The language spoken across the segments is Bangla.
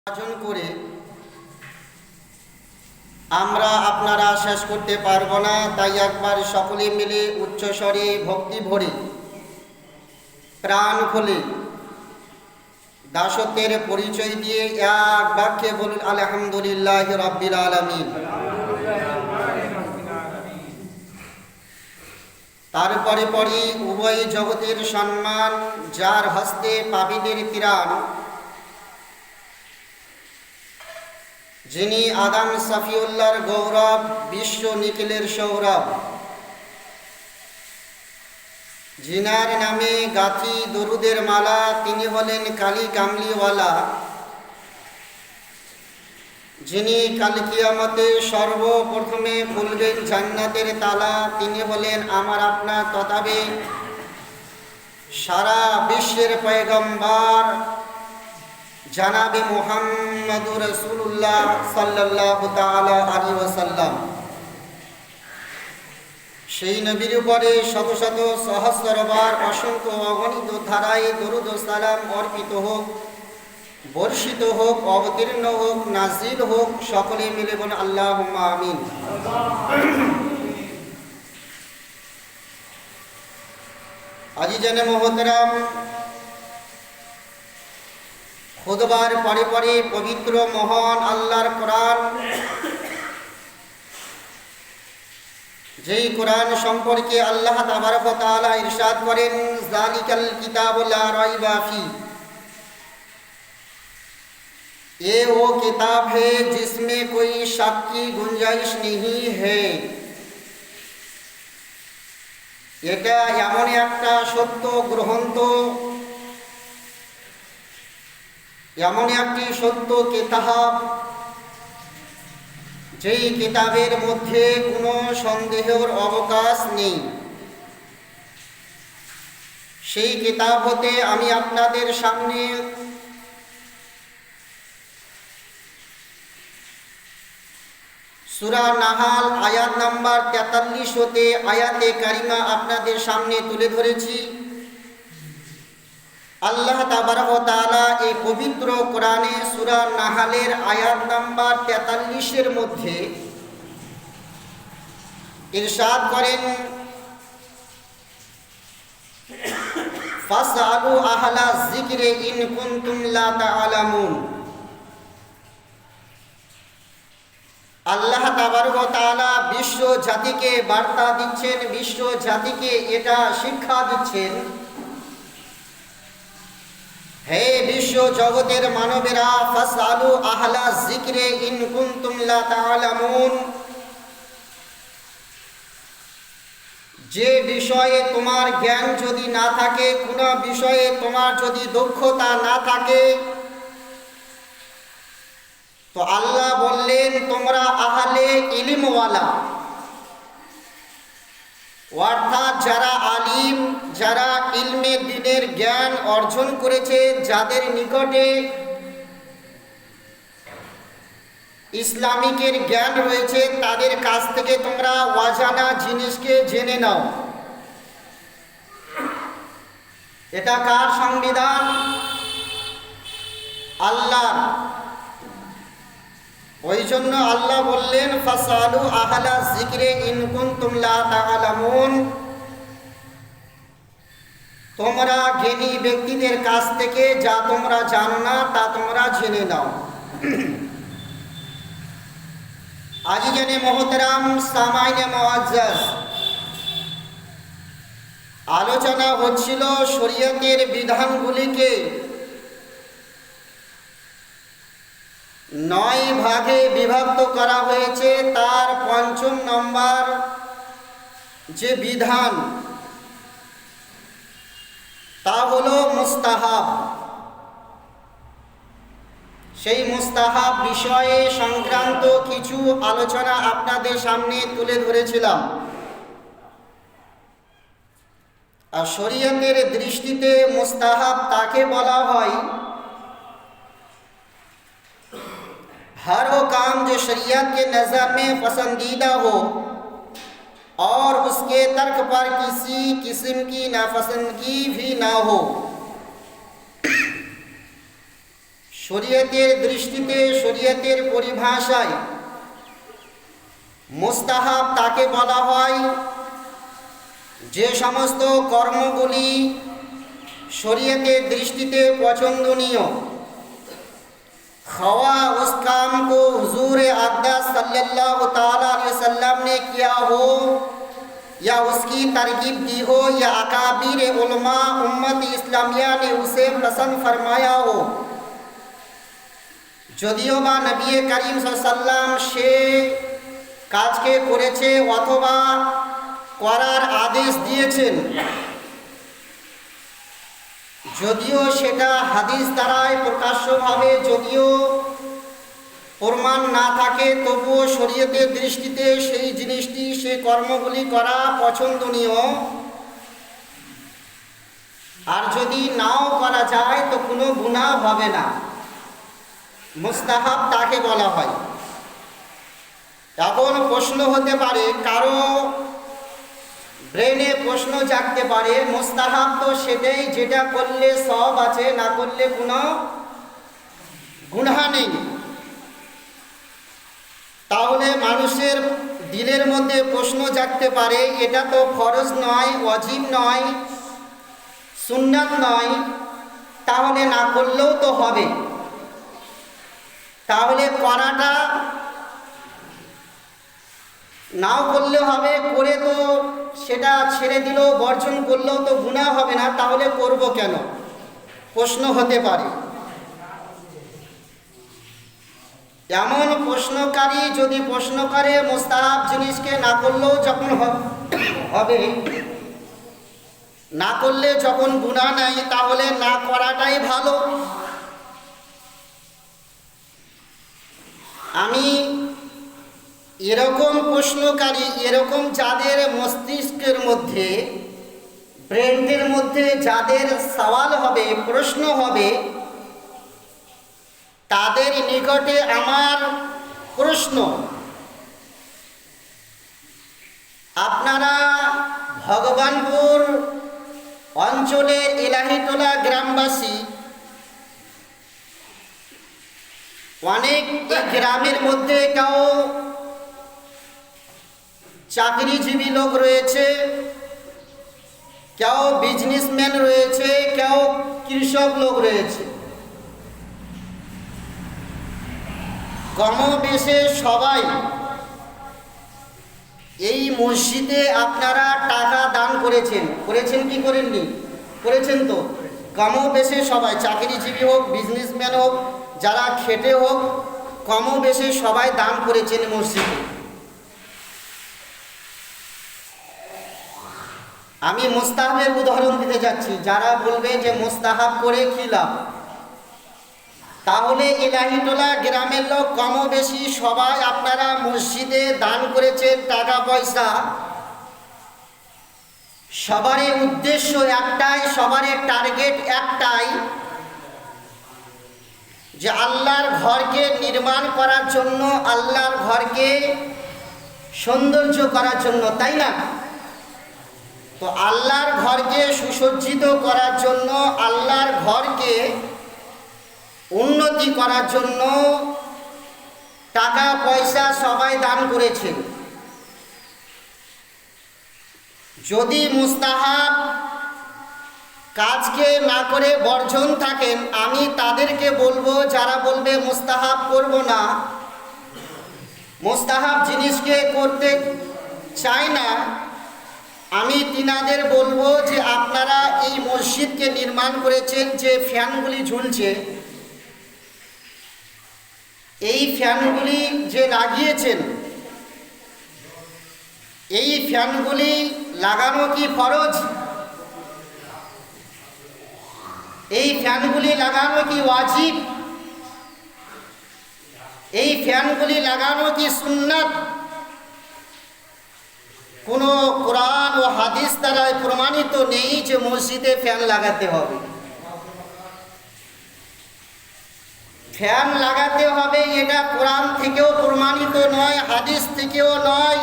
আয়োজন করে আমরা আপনারা শেষ করতে পারবো না, তাই একবার সকলে মিলে উচ্চস্বরে ভক্তি ভরে প্রাণ খুলে দাসত্বের পরিচয় দিয়ে এক বাক্যে বলুন আলহামদুলিল্লাহ রাব্বিল আলামিন। তারপরে পরই উভয় জগতের সম্মান, যার হস্তে পাপীদের ত্রাণ, যিনি আদম সফিউল্লাহর গৌরব, বিশ্ব নিখিলের সৌরভ, জিনার নামে গাথি দরুদের মালা, তিনি হলেন কালী কামলিওয়ালা, যিনি কাল কিয়ামতে সর্বপ্রথমে খুলবেন জান্নাতের তালা, তিনি হলেন আমার আপনার তথাবে সারা বিশ্বের পয়গম্বর জানাবে মুহাম্মাদুর রাসূলুল্লাহ সাল্লাল্লাহু তাআলা আলাইহি ওয়াসাল্লাম। সেই নবীর উপরে শত শত সহস্রবার অসংখ্য অগণিত ধারায় দরুদ ও সালাম অর্পিত হোক, বর্ষিত হোক, অবতীর্ণ হোক, নাজিল হোক, সকলে মিলে বলুন আল্লাহুম্মা আমিন। আজিজানে মুহতারাম, খুতবার পরে পরে পবিত্র মহান আল্লাহর কোরআন, যেই কোরআন সম্পর্কে আল্লাহ তাবারক ওয়া তাআলা ইরশাদ করেন, যালিকাল কিতাবু লা রাইবা ফি, ये वो किताब है जिसमें कोई शक की गुंजाइश नहीं है। এটা এমন একটা সত্য গ্রন্থ, এমন একটি সত্য কিতাব, যেই কিতাবের মধ্যে কোনো সন্দেহের অবকাশ নেই। সেই কিতাব হতে আমি আপনাদের সামনে সূরা নাহাল আয়াত নাম্বার 43 হতে আয়াতে কারিমা আপনাদের সামনে তুলে ধরেছি। আল্লাহ তাবারক ওয়া তাআলা এই পবিত্র কোরআনে সূরা নাহালের আয়াত নাম্বার 43 এর মধ্যে ইরশাদ করেন, ফাসআলু আহলা যিকরি ইন কুনতুম লা তা'লামুন। আল্লাহ তাবারক ওয়া তাআলা বিশ্ব জাতিকে বার্তা দিচ্ছেন, বিশ্ব জাতিকে এটা শিক্ষা দিচ্ছেন, হে বিশ্ব জগতের মানবেরা, ফাসআলু আহলা যিকরি ইন কুনতুম লা তা'লামুন, যে বিষয়ে তোমার জ্ঞান যদি না থাকে, কোন বিষয়ে তোমার যদি দক্ষতা না থাকে, তো আল্লাহ বললেন তোমরা আহলে ইলমওয়ালা, অর্থাৎ যারা আলিম, যারা ইলমে দ্বীনের জ্ঞান অর্জন করেছে, যাদের নিকটে ইসলামিকের জ্ঞান রয়েছে, তাদের কাছ থেকে তোমরা অজানা জিনিসকে জেনে নাও। এটা কার সংবিধান? আল্লাহর। ওই জন্য আল্লাহ বললেন, ফাসআলু আহলা যিকরি ইন কুনতুম লা তা'লামুন, তোমরা জ্ঞানী ব্যক্তিদের কাছ থেকে যা তোমরা জানো না তা তোমরা জেনে নাও। আজিজানে মুহতারাম, সামাইনে মুআজ্জাজ, আলোচনা হচ্ছিল শরীয়তের বিধানগুলিকে 9 ভাগে বিভক্ত করা হয়েছে। তার 5ম নম্বর যে বিধান, তা হলো মুস্তাহাব। সেই মুস্তাহাব বিষয়ে সংক্রান্ত কিছু আলোচনা আপনাদের সামনে তুলে ধরেছিলাম। আর শরীয়তের দৃষ্টিতে মুস্তাহাব তাকে বলা হয়, हर वो काम जो शरीयत के नज़र में पसंदीदा हो और उसके तर्क पर किसी किस्म की नापसंदगी भी ना हो। শরীয়তের দৃষ্টিতে, শরীয়তের পরিভাষায় মুস্তাহাব তাকে বলা হয় যে সমস্ত কর্মগুলি শরীয়তের দৃষ্টিতে পছন্দনীয়। खवा उस काम को हुजूर अक़दस सल्लल्लाहु ताला अलैहि वसल्लम ने किया हो या उसकी तरकीब दी हो या अकाबिर उलमा उम्मत इस्लामिया ने उसे पसंद फरमाया हो, যদিও বা নবী করিম সাল্লাল্লাহু আলাইহি ওয়াসাল্লাম সে কাজকে করেছে অথবা করার আদেশ দিয়েছেন, যদিও সেটা হাদিস দ্বারায় প্রকাশ্যভাবে যদিও প্রমাণ না থাকে, তবুও শরীয়তের দৃষ্টিতে সেই জিনিসটি, সেই কর্মগুলি করা পছন্দনীয়। আর যদি নাও করা যায় তো কোনো গুনাহ হবে না, মুস্তাহাব তাকে বলা হয়। এখন প্রশ্ন হতে পারে, কারো ব্রেনে প্রশ্ন জাগতে পারে, মুস্তাহাব তো সেটাই যেটা করলে সওয়াব আছে, না করলে কোনো গুনাহ নেই। তাহলে মানুষের দিলের মধ্যে প্রশ্ন জাগতে পারে, এটা তো ফরজ নয়, ওয়াজিব নয়, সুন্নাত নয়, তাহলে না করলেও তো হবে, তাহলে করাটা নাও করলে হবে, করে তো সেটা ছেড়ে দিলেও বর্জন করলেও তো গুনাহ হবে না, তাহলে করব কেন, প্রশ্ন হতে পারে। এমন প্রশ্নকারী যদি প্রশ্ন করে মুস্তাহাব জিনিসকে না করলেও যখন হবে, না করলে যখন গুনাহ নাই, তাহলে না করাটাই ভালো। আমি এরকম প্রশ্নকারী, এরকম যাদের মস্তিষ্কের মধ্যে, ব্রেনের মধ্যে যাদের সওয়াল হবে, প্রশ্ন হবে, তাদের নিকটে আমার প্রশ্ন, আপনারা ভগবানপুর অঞ্চলের এলাহিটোলা গ্রামবাসী, অনেক গ্রামের মধ্যে কেউ চাকরিজীবী লোক রয়েছে, কেউ বিজনেসম্যান রয়েছে, কেউ কৃষক লোক রয়েছে। কম বেশে সবাই এই মসজিদে আপনারা টাকা দান করেছেন, করেছেন কি করেননি? করেছেন তো। কম বেশে সবাই, চাকরিজীবী হোক, বিজনেসম্যান হোক, যারা খেটে হোক, কম বেশে সবাই দান করেছেন মসজিদে। আমি মুস্তাহাবের উদাহরণ দিতে যাচ্ছি। যারা বলবে যে মুস্তাহাব করে কি লাভ, তাহলে এলাহিটোলা গ্রামের লোক কম বেশি সবাই আপনারা মসজিদে দান করেছেন টাকা পয়সা। সবারই উদ্দেশ্য একটাই, সবারই টার্গেট একটাই, যে আল্লাহর ঘরকে নির্মাণ করার জন্য, আল্লাহর ঘরকে সৌন্দর্য করার জন্য, তাই না? তো আল্লাহর ঘরকে সুসজ্জিত করার জন্য, আল্লাহর ঘরকে উন্নতি করার জন্য টাকা পয়সা সবাই দান করেছেন। যদি মুস্তাহাব কাজকে না করে বর্জন থাকেন, আমি তাদেরকে বলবো, যারা বলবে মুস্তাহাব করব না, মুস্তাহাব জিনিসকে করতে চাই না, আমি তিনাদের বলবো যে আপনারা এই মসজিদকে নির্মাণ করেছেন, যে ফ্যানগুলি ঝুলছে, এই ফ্যানগুলি যে লাগিয়েছেন, এই ফ্যানগুলি লাগানো কি ফরজ? এই ফ্যানগুলি লাগানো কি ওয়াজিব? এই ফ্যানগুলি লাগানো কি সুন্নাত? কোনো কোরআন ও হাদিস দ্বারা প্রমাণিত নেই যে মসজিদে ফ্যান লাগাতে হবে। ফ্যান লাগাতে হবে এটা কোরআন থেকেও প্রমাণিত নয়, হাদিস থেকেও নয়।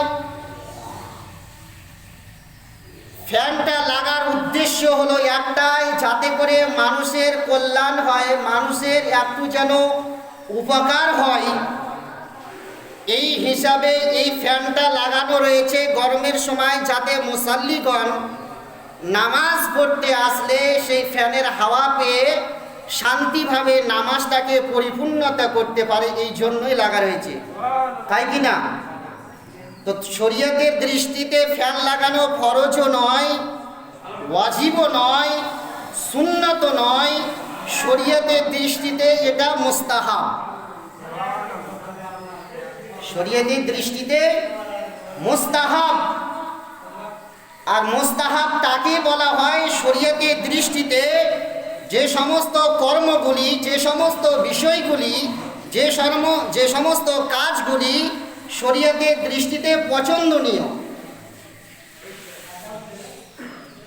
ফ্যানটা লাগার উদ্দেশ্য হলো একটাই, যাতে করে মানুষের কল্যাণ হয়, মানুষের একটু যেন উপকার হয়। এই হিসাবে এই ফ্যানটা লাগানো রয়েছে গরমের সময়, যাতে মুসাল্লিগণ নামাজ পড়তে আসলে সেই ফ্যানের হাওয়া পেয়ে শান্তিভাবে নামাজটাকে পরিপূর্ণতা করতে পারে, এই জন্যই লাগা রয়েছে, তাই কি না? তো শরীয়তের দৃষ্টিতে ফ্যান লাগানো ফরজও নয়, ওয়াজিবও নয়, সুন্নত নয়, শরীয়তের দৃষ্টিতে এটা মুস্তাহাব। শরীয়তের দৃষ্টিতে মুস্তাহাব। আর মুস্তাহাব তাকে বলা হয় শরীয়তের দৃষ্টিতে যে সমস্ত কর্মগুলি, যে সমস্ত বিষয়গুলি, যে সমস্ত কাজগুলি শরীয়তের দৃষ্টিতে পছন্দনীয়।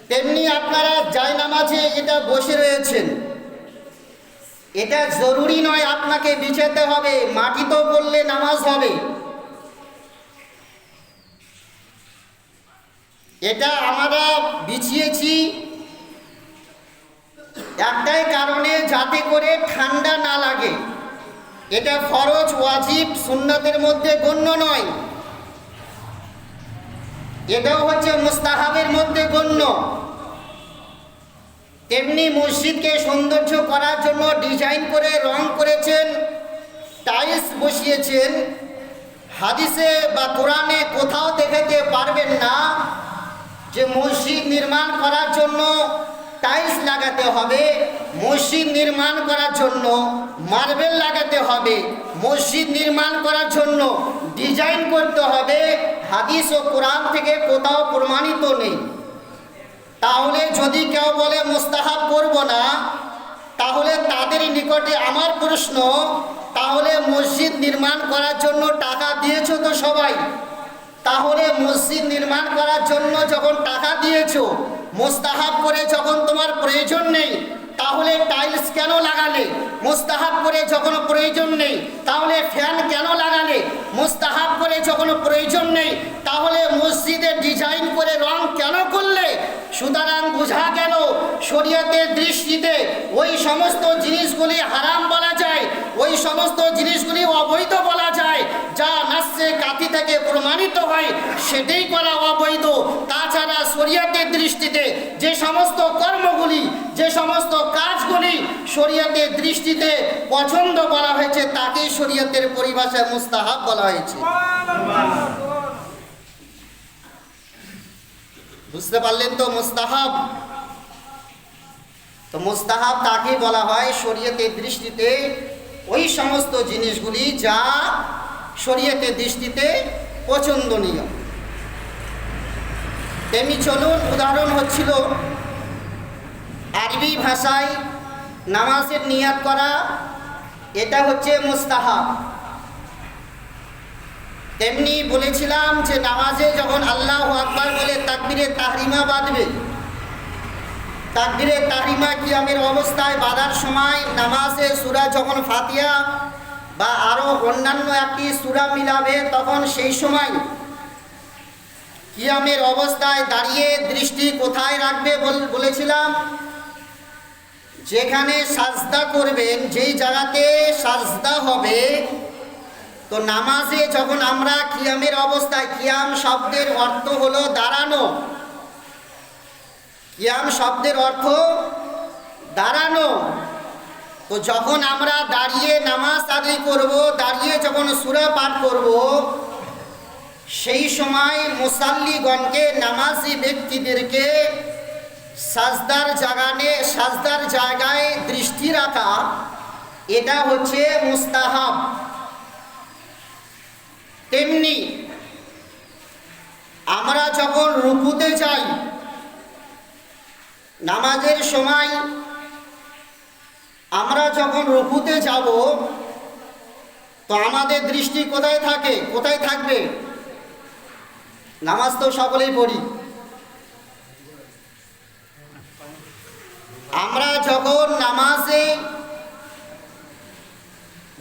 তেমনি আপনারা জায়নামাজে এটা বসে রয়েছেন, এটা জরুরি নয় আপনাকে বিছাতে হবে, মাটিতেও পড়লে নামাজ হবে। এটা আমরা বিছিয়েছি একটাই কারণে, যাতে করে ঠান্ডা না লাগে। এটা ফরজ, ওয়াজিব, সুন্নতের মধ্যে গণ্য নয়, এটাও হচ্ছে মুস্তাহাবের মধ্যে গণ্য। তেমনি মসজিদকে সৌন্দর্য করার জন্য ডিজাইন করে রং করেছেন, টাইলস বসিয়েছেন। হাদিসে বা কোরআনে কোথাও দেখাতে পারবেন না যে মসজিদ নির্মাণ করার জন্য টাইলস লাগাতে হবে, মসজিদ নির্মাণ করার জন্য মার্বেল লাগাতে হবে, মসজিদ নির্মাণ করার জন্য ডিজাইন করতে হবে। হাদিস ও কোরআন থেকে কোথাও প্রমাণিত নেই। তাহলে যদি কেউ বলে মুস্তাহাব করব না, তাহলে তাদের নিকটে আমার প্রশ্ন, তাহলে মসজিদ নির্মাণ করার জন্য টাকা দিয়েছো তো সবাই, তাহলে মসজিদ নির্মাণ করার জন্য যখন টাকা দিয়েছো, মুস্তাহাব করে যখন তোমার প্রয়োজন নেই, তাহলে টাইলস কেন লাগালে? মুস্তাহাব করে যখন প্রয়োজন নেই, তাহলে ফ্যান কেন লাগালে? মুস্তাহাব করে যখন প্রয়োজন নেই, তাহলে মসজিদে ডিজাইন করে রং কেন করলে? সুতরাং বোঝা গেল শরীয়তের দৃষ্টিতে ওই সমস্ত জিনিসগুলি হারাম বলা যায়, ওই সমস্ত জিনিসগুলি অবৈধ বলা যায়, যা নাসে কাতি থেকে প্রমাণিত হয় সেটাই করা অবৈধ। তাছাড়া শরীয়তের দৃষ্টিতে যে সমস্ত কর্মগুলি, যে সমস্ত কাজগুলি শরীয়তের দৃষ্টিতে পছন্দ বলা হয়েছে, তাকেই শরীয়তের পরিভাষায় মুস্তাহাব বলা হয়েছে। বুঝতে পারলেন তো? মুস্তাহাব, তো মুস্তাহাব তাকে বলা হয় শরীয়তের দৃষ্টিতে ওই সমস্ত জিনিসগুলি যা শরীয়তের দৃষ্টিতে পছন্দনীয়। তেমনি চলুন, উদাহরণ হচ্ছিল আরবি ভাষায় নামাজের নিয়াত করা, এটা হচ্ছে মুস্তাহাব। তেমনি বলেছিলাম যে নামাজে যখন আল্লাহু আকবার বলে তাকবীরে তাহরিমা বাঁধবে, তাকবীরে তাহরিমা কিয়ামের অবস্থায় বাঁধার সময় নামাজে সূরা যখন ফাতিহা বা আরও অন্যান্য একটি সূরা মিলাবে, তখন সেই সময় কিয়ামের অবস্থায় দাঁড়িয়ে দৃষ্টি কোথায় রাখবে বলেছিলাম? যেখানে সাজদা করবেন, যেই জায়গাতে সাজদা হবে। তো নামাজে যখন আমরা কিয়ামের অবস্থায়, কিয়াম শব্দের অর্থ হলো দাঁড়ানো, কিয়াম শব্দের অর্থ দাঁড়ানো। তো যখন আমরা দাঁড়িয়ে নামাজ আদায় করব, দাঁড়িয়ে যখন সূরা পাঠ করব, সেই সময় মুসাল্লিগণকে, নামাজি ব্যক্তিদেরকে সাজদার জায়গায় দৃষ্টি রাখা, এটা হচ্ছে মুস্তাহাব। তেমনি আমরা যখন রুকুতে যাই নামাজের সময়, আমরা যখন রুকুতে যাব, তো আমাদের দৃষ্টি কোথায় থাকে? কোথায় থাকবে? নামাজ তো সকলেই পড়ি। আমরা যখন নামাজে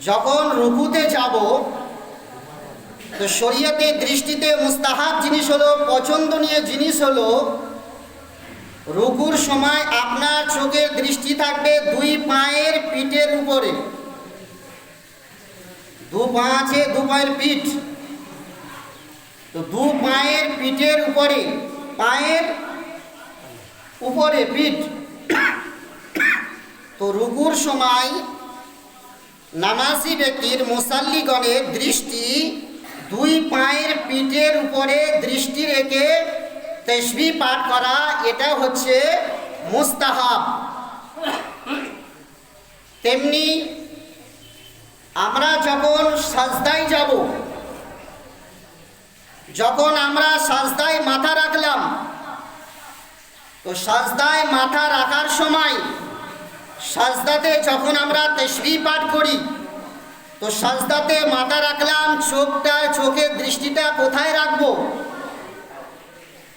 যখন রুকুতে যাব, তো শরীয়তের দৃষ্টিতে মুস্তাহাব জিনিস হলো, পছন্দনীয় জিনিস হলো রুকুর সময় আপনার চোখের দৃষ্টি থাকবে দুই পায়ের পিঠের উপরে। দু পা আছে, দু পায়ের পিঠ, তো দু পায়ের পিঠের উপরে, পায়ের উপরে পিঠ। তো রুকুর সময় নামাজি ব্যক্তির মুসাল্লিগণের দৃষ্টি দুই পায়ের পিঠের উপরে দৃষ্টি রেখে তাসবিহ পাঠ করা, এটা হচ্ছে মুস্তাহাব। তেমনি আমরা যখন সাজদায় যাব, যখন আমরা সাজদায় মাথা রাখলাম, তো সাজদায় মাথা রাখার সময় সাজদাতে যখন আমরা তাসবিহ পাঠ করি, তো সাজদাতে মাথা রাখলাম, চোখের দৃষ্টিটা কোথায় রাখবো?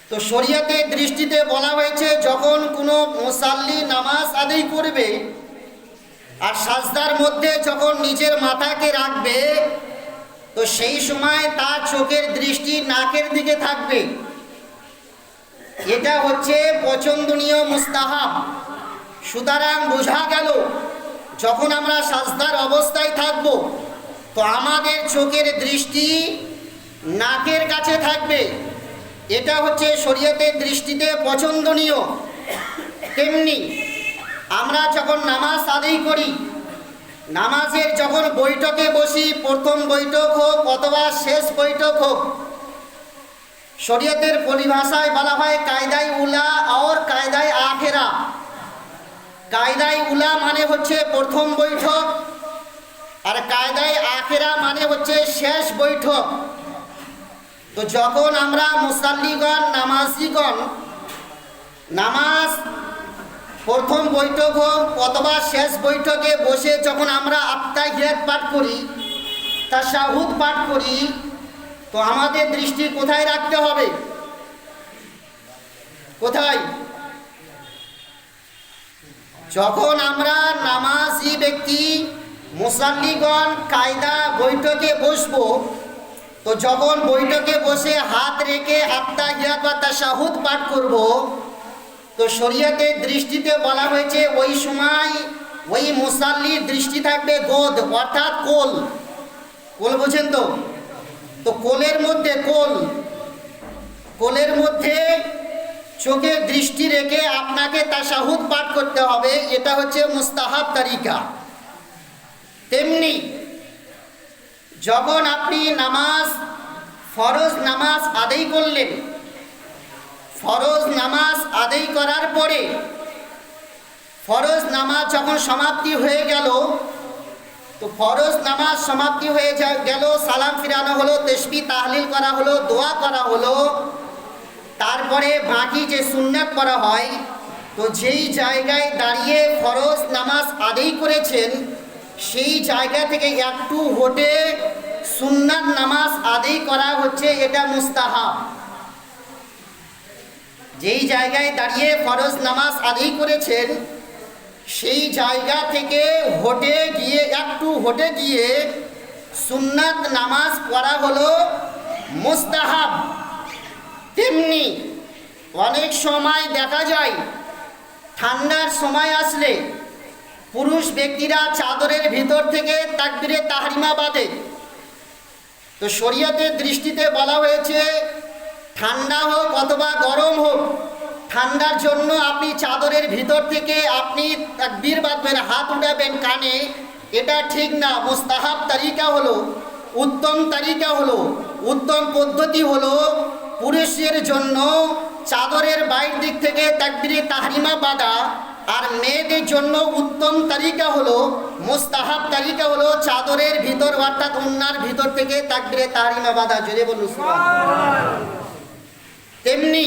তো শরীয়তের দৃষ্টিতে বলা হয়েছে যখন কোনো মুসাল্লি নামাজ আদায় করবে আর সাজদার মধ্যে যখন নিজের মাথাকে রাখবে, তো সেই সময় তার চোখের দৃষ্টি নাকের দিকে থাকবে। এটা হচ্ছে পছন্দনীয় মুস্তাহাব। সুতরাং বোঝা গেল যখন আমরা সাজদার অবস্থায় থাকব, তো আমাদের চোখের দৃষ্টি নাকের কাছে থাকবে। এটা হচ্ছে শরীয়তের দৃষ্টিতে পছন্দনীয়। তেমনি আমরা যখন নামাজ আদায় করি, নামাজের যখন বৈঠকে বসি, প্রথম বৈঠক হোক অথবা শেষ বৈঠক হোক, শরীয়তের পরিভাষায় বলা হয় কায়দায় উলা আর কায়দায় আখেরা। কায়দায় উলা মানে হচ্ছে প্রথম বৈঠক, আর কায়দায় আখেরা মানে হচ্ছে শেষ বৈঠক। তো যখন আমরা মুসাল্লিগণ, নামাজিগণ নামাজ প্রথম বৈঠক হোক অথবা শেষ বৈঠকে বসে যখন আমরা আত্তাহিয়াত পাঠ করি, তাশাহুদ পাঠ করি, তো আমাদের দৃষ্টি কোথায় রাখতে হবে? কোথায়? যখন আমরা নামাজি ব্যক্তি মুসাল্লিগণ কায়দা বৈঠকে বসবো, তো যখন বৈঠকে বসে হাত রেখে আত্তাহিয়াত বা তাশাহুদ পাঠ করব, তো শরীয়তের দৃষ্টিতে বলা হয়েছে ওই সময় ওই মুসাল্লির দৃষ্টি থাকবে গোদ, অর্থাৎ কোল। কোল বোঝেন তো? তো কোলের মধ্যে কোলের মধ্যে চোখের দৃষ্টি রেখে আপনাকে তাশাহুদ পাঠ করতে হবে। এটা হচ্ছে মুস্তাহাব তরিকা। তেমনি যখন আপনি ফরজ নামাজ আদায় করলেন, ফরজ নামাজ আদায় করার পরে ফরজ নামাজ যখন সমাপ্তি হয়ে গেল, তো ফরজ নামাজ সমাপ্তি হয়ে গেল, সালাম ফিরানো হলো, তাসবিহ তাহলিল করা হলো, দোয়া করা হলো, তারপরে বাকি যে সুন্নাত করা হয়, তো যেই জায়গায় দাঁড়িয়ে ফরজ নামাজ আদায় করেছেন সেই জায়গা থেকে একটু হেঁটে সুন্নাত নামাজ আদায় করা হচ্ছে, এটা মুস্তাহাব। যেই জায়গায় দাঁড়িয়ে ফরজ নামাজ আদায় করেছেন সেই জায়গা থেকে একটু হেঁটে গিয়ে সুন্নাত নামাজ পড়া হলো মুস্তাহাব। তেমনি অনেক সময় দেখা যায় ঠান্ডার সময় আসলে পুরুষ ব্যক্তিরা চাদরের ভিতর থেকে তাকবীরে তাহরিমা বাঁধে। তো শরীয়তের দৃষ্টিতে বলা হয়েছে ঠান্ডা হোক অথবা গরম হোক, ঠান্ডার জন্য আপনি চাদরের ভিতর থেকে আপনি তাকবীর বাঁধবেন, হাত উঠাবেন কানে, এটা ঠিক না। মুস্তাহাব তরিকা হলো, উত্তম তরিকা হলো, উত্তম পদ্ধতি হলো পুরুষের জন্য চাদরের বাইরের দিক থেকে তাকবীরে তাহরিমা বাঁধা, আর মেয়েদের জন্য উত্তম তরিকা হলো, মুস্তাহাব তরিকা হলো চাদরের ভিতর অর্থাৎ ওড়নার ভিতর থেকে তাকবীরে তাহরিমা বাঁধা। জোরে বলুন সুবহানাল্লাহ। তেমনি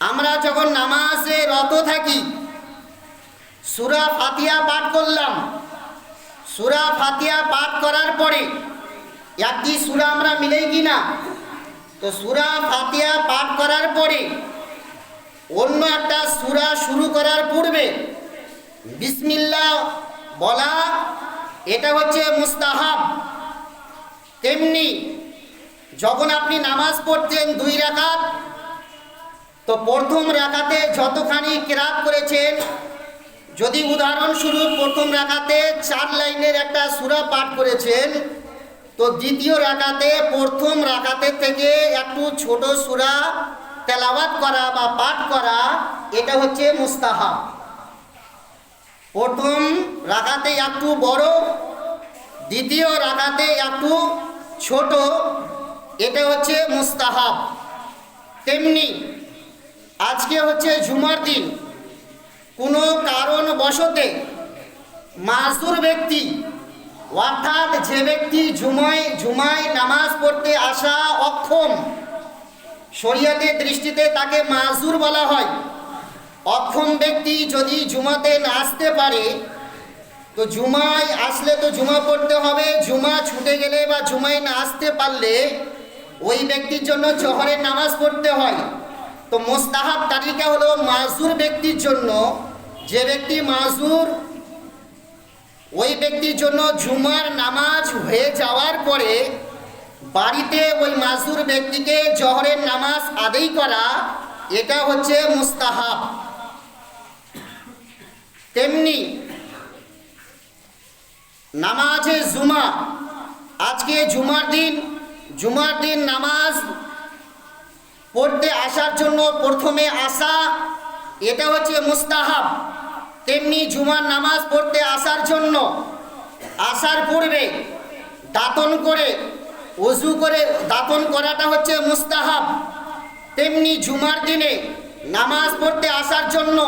আমরা যখন নামাজে রত থাকি, সূরা ফাতিহা পাঠ করলাম, সূরা ফাতিহা পাঠ করার পরে একই সূরা আমরা মিলাই কিনা, তো সূরা ফাতিহা পাঠ করার পরে অন্য একটা সূরা শুরু করার পূর্বে বিসমিল্লাহ বলা, এটা হচ্ছে মুস্তাহাব। তেমনি যখন আপনি নামাজ পড়তেন 2 রাকাত, তো প্রথম রাকাতে যতখানি কেরাত করেছেন, যদি উদাহরণস্বরূপ প্রথম রাকাতে 4 লাইনের একটা সূরা পাঠ করেছেন, তো দ্বিতীয় রাকাতে প্রথম রাকাতে থেকে একটু ছোট সূরা তেলাওয়াত করা বা পাঠ করা, এটা হচ্ছে মুস্তাহাব। প্রথম রাকাতে একটু বড়, দ্বিতীয় রাকাতে একটু ছোট, এটা হচ্ছে মুস্তাহাব। তেমনি আজকে হচ্ছে জুমার দিন, কোনো কারণবশতে মাযুর ব্যক্তি, অর্থাৎ যে ব্যক্তি জুমায় নামাজ পড়তে আসা অক্ষম, শরীয়তের দৃষ্টিতে তাকে মাযুর বলা হয়। অক্ষম ব্যক্তি যদি জুমাতে না আসতে পারে, তো জুমায় আসলে তো জুমা পড়তে হবে, জুমা ছুটে গেলে বা জুমায় না আসতে পারলে ওই ব্যক্তির জন্য জোহরের নামাজ পড়তে হয়। তো মুস্তাহাব তালিকা হলো মাযুর ব্যক্তির জন্য, যে ব্যক্তি মাযুর, ওই ব্যক্তির জন্য জুমার নামাজ হয়ে যাওয়ার পরে বাড়িতে ওই মাযুর ব্যক্তিকে জোহরের নামাজ আদায় করা, এটা হচ্ছে মুস্তাহাব। তেমনি নামাজে জুমা, আজকে জুমার দিন নামাজ পড়তে আসার জন্য প্রথমে আসা, এটা হচ্ছে মুস্তাহাব। তেমনি জুমার নামাজ পড়তে আসার জন্য আসার পূর্বে দাঁতন করে, ওযু করে দাঁতন করাটা হচ্ছে মুস্তাহাব। তেমনি জুমার দিনে নামাজ পড়তে আসার জন্য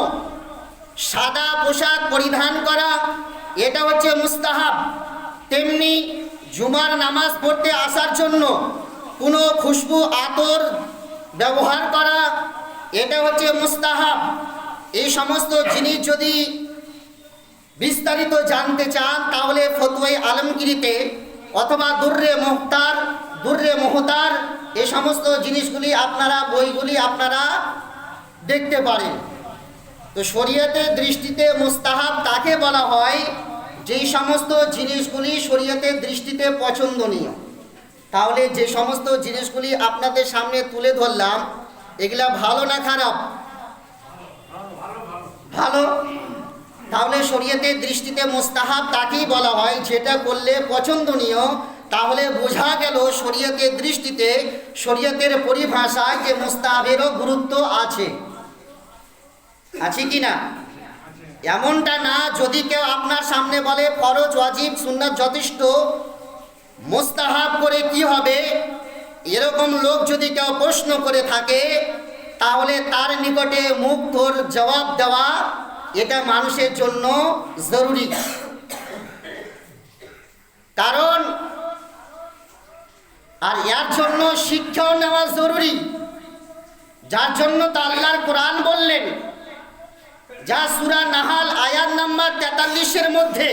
সাদা পোশাক পরিধান করা, এটা হচ্ছে মুস্তাহাব। তেমনি জুমার নামাজ পড়তে আসার জন্য কোনো খুশবু আতর ব্যবহার করা, এটা হচ্ছে মুস্তাহাব। এই সমস্ত জিনিস যদি বিস্তারিত জানতে চান, তাহলে ফতোয়ায়ে আলমগীরিতে অথবা দুররে মুহতার এই সমস্ত জিনিসগুলি বইগুলি আপনারা দেখতে পারেন। তো শরীয়তের দৃষ্টিতে মুস্তাহাব তাকে বলা হয় যেই সমস্ত জিনিসগুলি শরীয়তের দৃষ্টিতে পছন্দনীয়। তাহলে যে সমস্ত জিনিসগুলি আপনাদের সামনে তুলে ধরলাম, এগুলা ভালো না খারাপ? ভালো। তাহলে শরীয়তের দৃষ্টিতে মুস্তাহাব তাকেই বলা হয় যেটা করলে পছন্দনীয়। তাহলে বোঝা গেল শরীয়তের দৃষ্টিতে, শরীয়তের পরিভাষায় যে মুস্তাহাবেরও গুরুত্ব আছে কি না? এমনটা না, যদি কেউ আপনার সামনে বলে ফরজ, ওয়াজিব, সুন্নাত যথেষ্ট, মুস্তাহাব করে কি হবে, এরকম লোক যদি কেউ প্রশ্ন করে থাকে, তাহলে তার নিকটে মুগ্ধর জবাব দেওয়া এটা মানুষের জন্য জরুরি। কারণ আর এর জন্য শিক্ষাও নেওয়া জরুরি, যার জন্য তো আল্লাহর কোরআন বললেন, যা সূরা নাহাল আয়াত নাম্বার 43-এর মধ্যে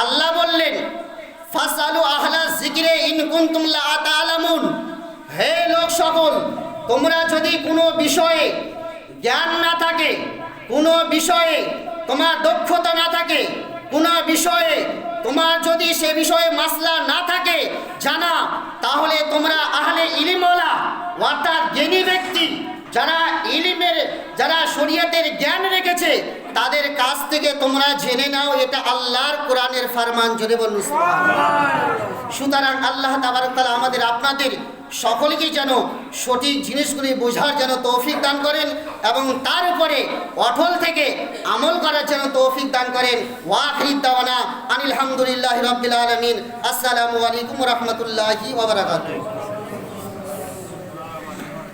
আল্লাহ বললেন, ফাসআলু আহলা যিকরি ইন কুনতুম লা তা'লামুন, হে লোক সকল, তোমরা যদি কোনো বিষয়ে জ্ঞান না থাকে, কোনো বিষয়ে তোমার দক্ষতা না থাকে, কোনো বিষয়ে তোমার যদি সে বিষয়ে মাসলা না থাকে জানা, তাহলে তোমরা আহলে ইলমওয়ালা অর্থাৎ জ্ঞানী ব্যক্তি, যারা শরীয়তের জ্ঞান রেখেছে, তাদের কাছ থেকে তোমরা জেনে নাও। এটা আল্লাহর কোরআনের ফরমান, জোরে বলুন সুবহানাল্লাহ। সুতরাং আল্লাহ তাবারক তাআলা আমাদের আপনাদের সকলকে যেন সঠিক জিনিসগুলি বোঝার যেন তৌফিক দান করেন এবং তার উপরে অটল থেকে আমল করার যেন তৌফিক দান করেন। ওয়া আখিরু দাওয়ানা আনিল হামদুলিল্লাহি রাব্বিল আলামিন। আসসালামু আলাইকুম ওয়া রাহমাতুল্লাহি ওয়া বারাকাতুহু।